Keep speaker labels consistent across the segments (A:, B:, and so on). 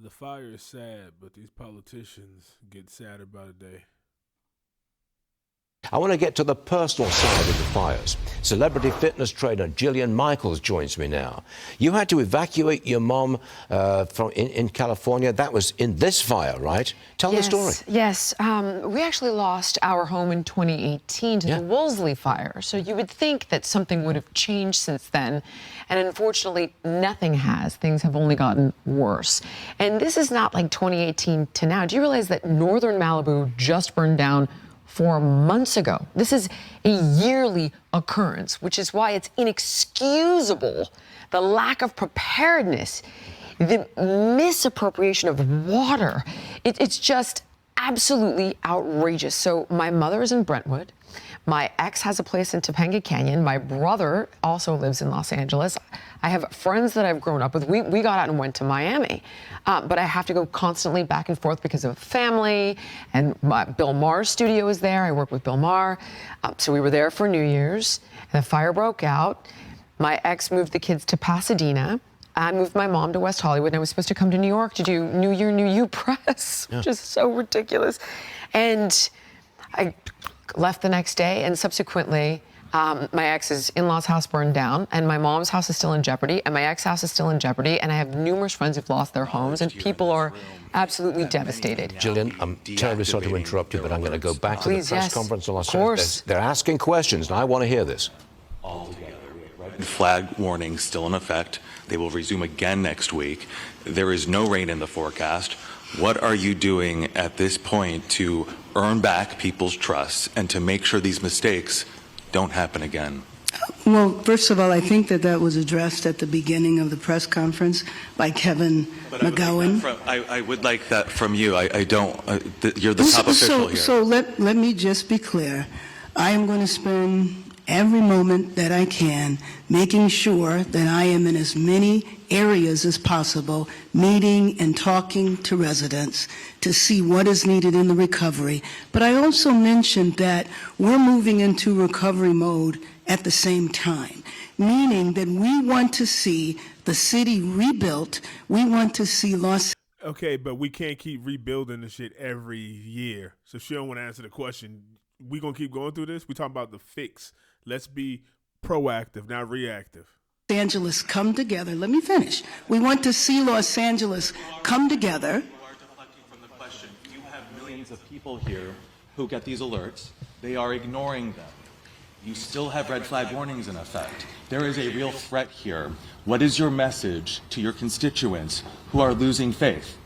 A: The fire is sad, but these politicians get sadder by the day.
B: I want to get to the personal side of the fires. Celebrity fitness trainer Jillian Michaels joins me now. You had to evacuate your mom in California. That was in this fire, right? Tell the story.
C: Yes. We actually lost our home in 2018 to the Wolseley fire. So you would think that something would have changed since then. And unfortunately, nothing has. Things have only gotten worse. And this is not like 2018 to now. Do you realize that northern Malibu just burned down 4 months ago? This is a yearly occurrence, which is why it's inexcusable, the lack of preparedness, the misappropriation of water. It's just absolutely outrageous. So my mother is in Brentwood. My ex has a place in Topanga Canyon. My brother also lives in Los Angeles. I have friends that I've grown up with. We got out and went to Miami. But I have to go constantly back and forth because of family. And Bill Maher's studio is there. I work with Bill Maher. So we were there for New Year's. And the fire broke out. My ex moved the kids to Pasadena. I moved my mom to West Hollywood. And I was supposed to come to New York to do New Year, New You press, which is so ridiculous. And I left the next day, and subsequently, my ex's in-laws house burned down, and my mom's house is still in jeopardy, and my ex house is still in jeopardy, and I have numerous friends who've lost their homes, and people are absolutely devastated.
B: Jillian, I'm terribly sorry to interrupt you, but I'm going to go back to the press conference in Los Angeles. They're asking questions, and I want to hear this.
D: Red flag warning still in effect. They will resume again next week. There is no rain in the forecast. What are you doing at this point to earn back people's trust and to make sure these mistakes don't happen again?
E: Well, first of all, I think that was addressed at the beginning of the press conference by Kevin McGowan.
D: I would like that from you. I don't. You're the top official here.
E: So let me just be clear. I am going to spend every moment that I can making sure that I am in as many areas as possible, meeting and talking to residents to see what is needed in the recovery. But I also mentioned that we're moving into recovery mode at the same time, meaning that we want to see the city rebuilt. We want to see Los.
A: Okay, but we can't keep rebuilding the shit every year. So she don't want to answer the question. We gonna keep going through this? We talking about the fix. Let's be proactive, not reactive.
E: Los Angeles come together. Let me finish. We want to see Los Angeles come together.
D: You are deflecting from the question. You have millions of people here who get these alerts. They are ignoring them. You still have red flag warnings in effect. There is a real threat here. What is your message to your constituents who are losing faith?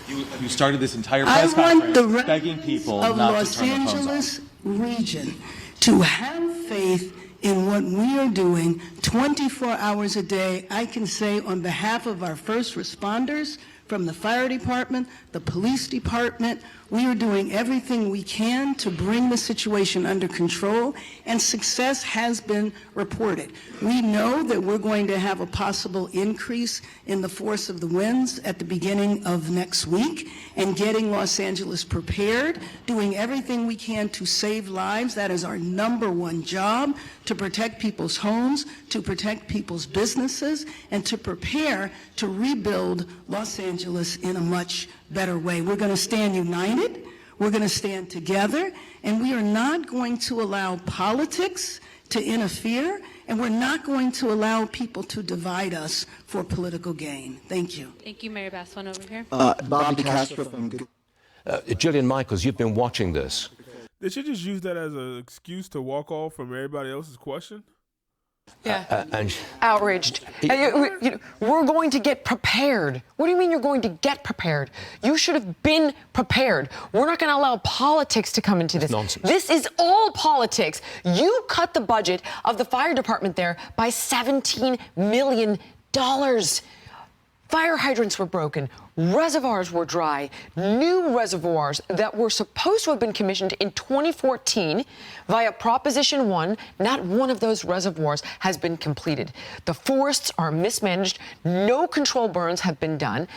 D: You started this entire press conference begging people
E: of
D: not
E: Los
D: to turn their phones
E: Angeles
D: off.
E: region to have faith in what we are doing 24 hours a day. I can say on behalf of our first responders, from the fire department, the police department, we are doing everything we can to bring the situation under control, and success has been reported. We know that we're going to have a possible increase in the force of the winds at the beginning of next week, and getting Los Angeles prepared, doing everything we can to save lives. That is our #1 job, to protect people's homes, to protect people's businesses, and to prepare to rebuild Los Angeles in a much better way. We're going to stand united, we're going to stand together, and we are not going to allow politics to interfere, and we're not going to allow people to divide us for political gain. Thank you.
F: Thank you, Mayor Bass. One over here.
G: Bobby Castro from
B: Jillian Michaels, you've been watching this.
A: They should just use that as an excuse to walk off from everybody else's question.
C: Yeah,
B: And
C: outraged. We're going to get prepared. What do you mean you're going to get prepared? You should have been prepared. We're not going to allow politics to come into this.
B: Nonsense.
C: This is all politics. You cut the budget of the fire department there by $17 million. Fire hydrants were broken, reservoirs were dry, new reservoirs that were supposed to have been commissioned in 2014 via Proposition 1, not one of those reservoirs has been completed. The forests are mismanaged, no control burns have been done.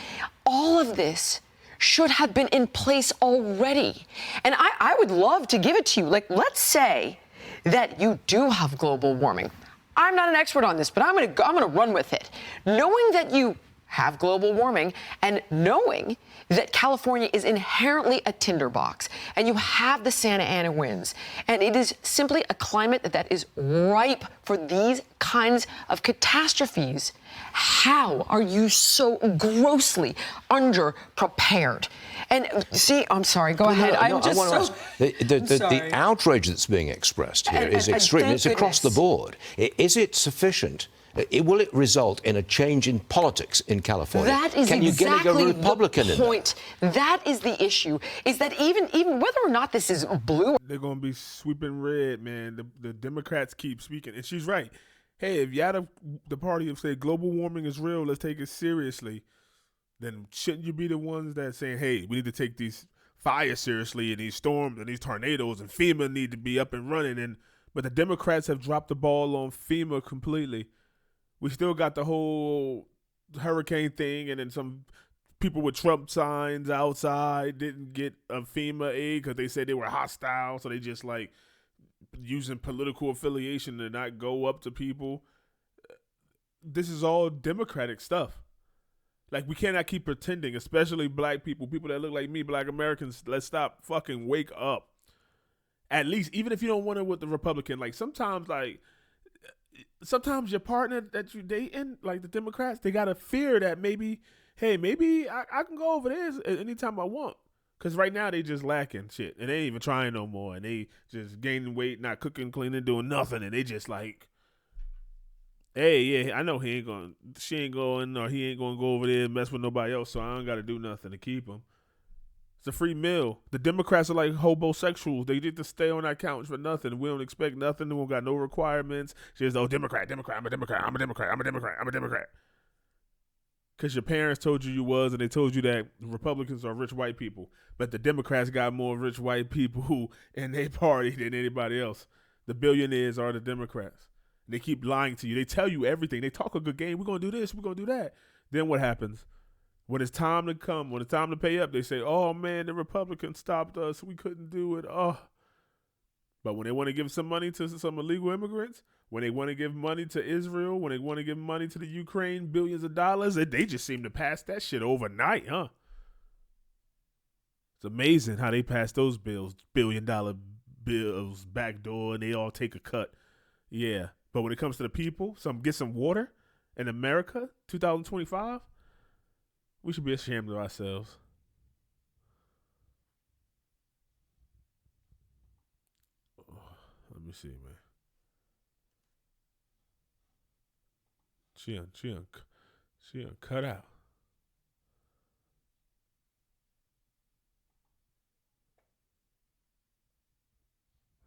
C: All of this should have been in place already. And I would love to give it to you. Like, let's say that you do have global warming. I'm not an expert on this, but I'm gonna run with it. Knowing that you have global warming, and knowing that California is inherently a tinderbox, and you have the Santa Ana winds, and it is simply a climate that is ripe for these kinds of catastrophes. How are you so grossly underprepared? And see, I'm sorry, go ahead.
B: No, the outrage that's being expressed here is extreme. It's across the board. Is it sufficient? Will it result in a change in politics in California?
C: That is
B: Can you
C: exactly
B: get a Republican
C: the point. That is the issue, is that even whether or not this is blue.
A: They're going to be sweeping red, man. The Democrats keep speaking. And she's right. Hey, if y'all the party of say global warming is real, let's take it seriously, then shouldn't you be the ones that saying, hey, we need to take these fires seriously and these storms and these tornadoes and FEMA need to be up and running. But the Democrats have dropped the ball on FEMA completely. We still got the whole hurricane thing, and then some people with Trump signs outside didn't get a FEMA aid because they said they were hostile, so they just like using political affiliation to not go up to people. This is all Democratic stuff. Like, we cannot keep pretending, especially black people that look like me, black Americans. Let's stop fucking wake up. At least, even if you don't want it with the Republican, like sometimes your partner that you dating, like the Democrats, they got to fear that maybe I can go over there anytime I want. Because right now they just lacking shit. And they ain't even trying no more. And they just gaining weight, not cooking, cleaning, doing nothing. And they just like, hey, yeah, I know she ain't going to go over there and mess with nobody else, so I don't got to do nothing to keep him. It's a free meal. The Democrats are like homosexuals. They get to stay on that couch for nothing. We don't expect nothing. We don't got no requirements. Just, Democrat, I'm a Democrat. Because your parents told you was, and they told you that Republicans are rich white people. But the Democrats got more rich white people in their party than anybody else. The billionaires are the Democrats. They keep lying to you. They tell you everything. They talk a good game. We're going to do this. We're going to do that. Then what happens? When it's time to come, when it's time to pay up, they say, oh, man, the Republicans stopped us. We couldn't do it. Oh. But when they want to give some money to some illegal immigrants, when they want to give money to Israel, when they want to give money to the Ukraine, billions of dollars, they just seem to pass that shit overnight, huh? It's amazing how they pass those bills, billion-dollar bills, backdoor, and they all take a cut. Yeah. But when it comes to the people, get some water in America, 2025, we should be ashamed of ourselves. Let me see, man. She cut out.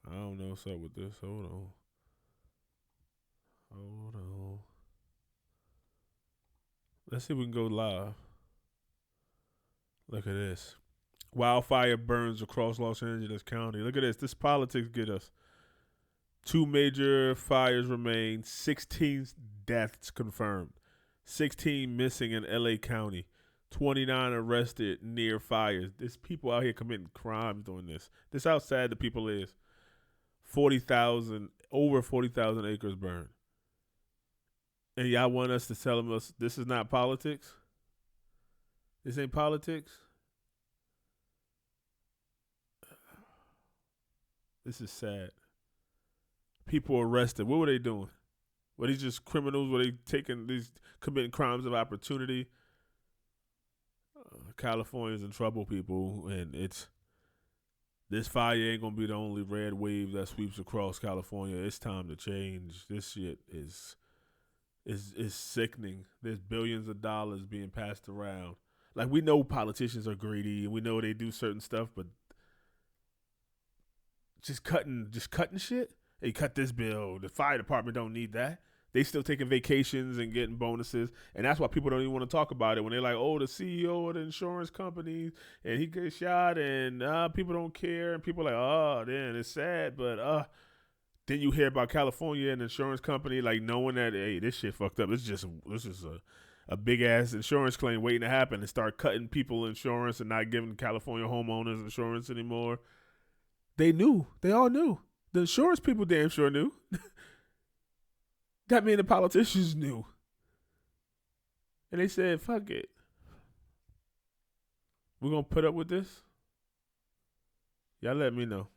A: I don't know what's up with this. Hold on. Let's see if we can go live. Look at this. Wildfire burns across Los Angeles County. Look at this. This politics get us. 2 major fires remain. 16 deaths confirmed. 16 missing in L.A. County. 29 arrested near fires. There's people out here committing crimes doing this. This how sad the people is. Over 40,000 acres burned. And y'all want us to tell them this is not politics? This ain't politics? This is sad. People arrested. What were they doing? Were these just criminals? Were they committing crimes of opportunity? California's in trouble, people, and this fire ain't gonna be the only red wave that sweeps across California. It's time to change. This shit is sickening. There's billions of dollars being passed around. Like, we know politicians are greedy and we know they do certain stuff, but just cutting shit. They cut this bill. The fire department don't need that. They still taking vacations and getting bonuses, and that's why people don't even want to talk about it. When they're like, "Oh, the CEO of the insurance company and he gets shot," and people don't care, and people are like, "Oh, damn, it's sad," but then you hear about California and the insurance company like knowing that, hey, this shit fucked up. This is a big ass insurance claim waiting to happen, and start cutting people insurance and not giving California homeowners insurance anymore. They knew. They all knew. The insurance people damn sure knew. That mean the politicians knew. And they said, fuck it. We're going to put up with this? Y'all let me know.